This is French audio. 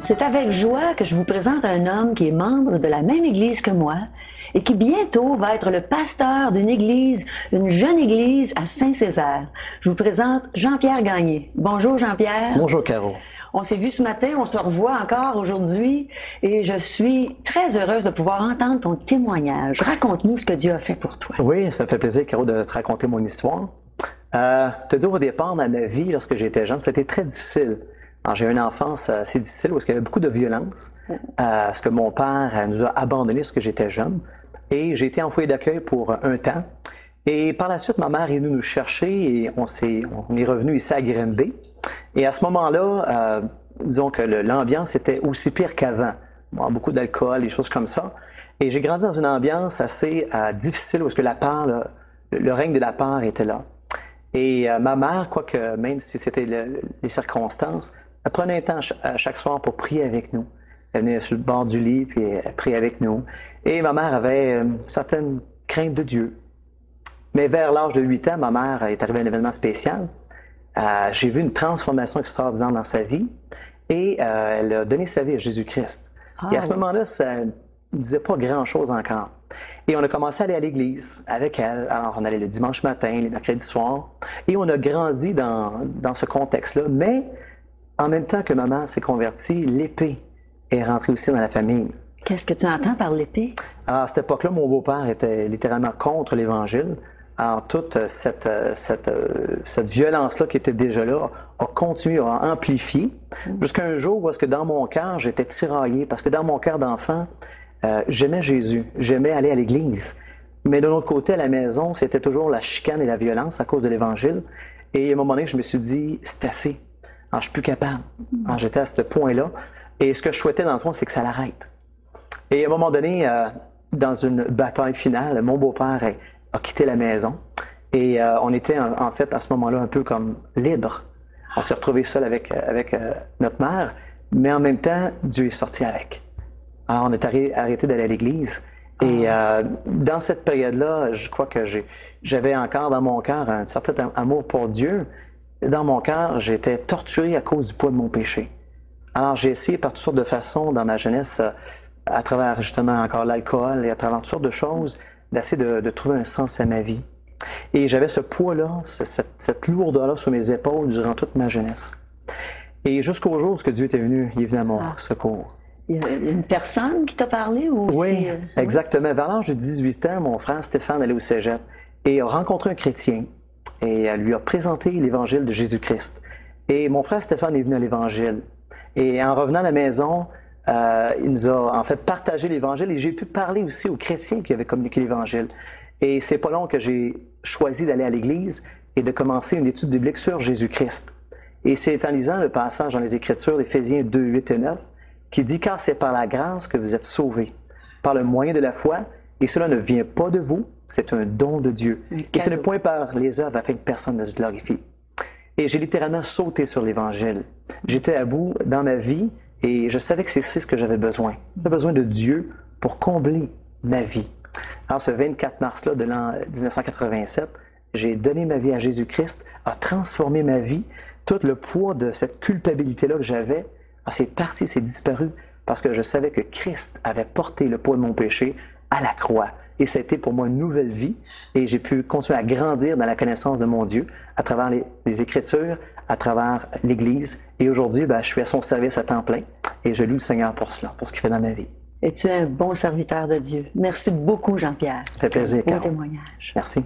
C'est avec joie que je vous présente un homme qui est membre de la même église que moi et qui bientôt va être le pasteur d'une église, une jeune église à Saint-Césaire. Je vous présente Jean-Pierre Gagné. Bonjour Jean-Pierre. Bonjour Caro. On s'est vu ce matin, on se revoit encore aujourd'hui et je suis très heureuse de pouvoir entendre ton témoignage. Raconte-nous ce que Dieu a fait pour toi. Oui, ça me fait plaisir Caro de te raconter mon histoire. Te dire au départ dans ma vie, lorsque j'étais jeune, c'était très difficile. Alors, j'ai eu une enfance assez difficile où il y avait beaucoup de violence, parce que mon père nous a abandonnés lorsque j'étais jeune. Et j'ai été en foyer d'accueil pour un temps. Et par la suite, ma mère est venue nous chercher et on est revenu ici à Granby. Et à ce moment-là, disons que l'ambiance était aussi pire qu'avant. Bon, beaucoup d'alcool, des choses comme ça. Et j'ai grandi dans une ambiance assez difficile où est-ce que la peur, le règne de la peur était là. Et ma mère, quoique même si c'était les circonstances, elle prenait un temps chaque soir pour prier avec nous. Elle venait sur le bord du lit, puis elle priait avec nous. Et ma mère avait une certaine crainte de Dieu. Mais vers l'âge de 8 ans, ma mère est arrivée à un événement spécial. J'ai vu une transformation extraordinaire dans sa vie. Et elle a donné sa vie à Jésus-Christ. Et à ce moment-là, ça ne disait pas grand-chose encore. Et on a commencé à aller à l'église avec elle. Alors, on allait le dimanche matin, le mercredi soir. Et on a grandi dans ce contexte-là. Mais, en même temps que maman s'est convertie, l'épée est rentrée aussi dans la famille. Qu'est-ce que tu entends par l'épée? Alors, à cette époque-là, mon beau-père était littéralement contre l'Évangile. Alors, toute cette violence-là qui était déjà là a continué à amplifier jusqu'à un jour où est-ce que dans mon cœur, j'étais tiraillé. Parce que dans mon cœur d'enfant, j'aimais Jésus, j'aimais aller à l'église. Mais de l'autre côté, à la maison, c'était toujours la chicane et la violence à cause de l'Évangile. Et à un moment donné, je me suis dit, c'est assez. Alors, je suis plus capable. Alors, j'étais à ce point-là. Et ce que je souhaitais, dans le fond, c'est que ça l'arrête. Et à un moment donné, dans une bataille finale, mon beau-père a quitté la maison. Et on était, en fait, à ce moment-là, un peu comme libre. On s'est retrouvés seuls avec notre mère. Mais en même temps, Dieu est sorti avec. Alors, on est arrêté d'aller à l'église. Et dans cette période-là, je crois que j'avais encore dans mon cœur un certain amour pour Dieu. Dans mon cœur, j'étais torturé à cause du poids de mon péché. Alors, j'ai essayé par toutes sortes de façons dans ma jeunesse, à travers justement encore l'alcool et à travers toutes sortes de choses, d'essayer de trouver un sens à ma vie. Et j'avais ce poids-là, cette lourdeur-là sur mes épaules durant toute ma jeunesse. Et jusqu'au jour où Dieu était venu, il est venu à mon secours. Il y a une personne qui t'a parlé ou Oui, exactement. Vers l'âge de 18 ans, mon frère Stéphane allait au cégep et a rencontré un chrétien et lui a présenté l'évangile de Jésus-Christ. Et mon frère Stéphane est venu à l'évangile. Et en revenant à la maison, il nous a en fait partagé l'évangile et j'ai pu parler aussi aux chrétiens qui avaient communiqué l'évangile. Et c'est pas long que j'ai choisi d'aller à l'église et de commencer une étude biblique sur Jésus-Christ. Et c'est en lisant le passage dans les Écritures d'Éphésiens 2, 8 et 9 qui dit « Car c'est par la grâce que vous êtes sauvés, par le moyen de la foi, et cela ne vient pas de vous, c'est un don de Dieu. Et ce n'est point par les œuvres afin que personne ne se glorifie. » Et j'ai littéralement sauté sur l'Évangile. J'étais à bout dans ma vie et je savais que c'est ce que j'avais besoin. J'avais besoin de Dieu pour combler ma vie. Alors ce 24 mars-là de l'an 1987, j'ai donné ma vie à Jésus-Christ, a transformé ma vie. Tout le poids de cette culpabilité-là que j'avais, c'est parti, c'est disparu parce que je savais que Christ avait porté le poids de mon péché à la croix. Et ça a été pour moi une nouvelle vie et j'ai pu continuer à grandir dans la connaissance de mon Dieu à travers les Écritures, à travers l'Église. Et aujourd'hui, je suis à son service à temps plein et je loue le Seigneur pour cela, pour ce qu'il fait dans ma vie. Et tu es un bon serviteur de Dieu. Merci beaucoup, Jean-Pierre. Ça fait plaisir, Bon Caro. témoignage. Merci.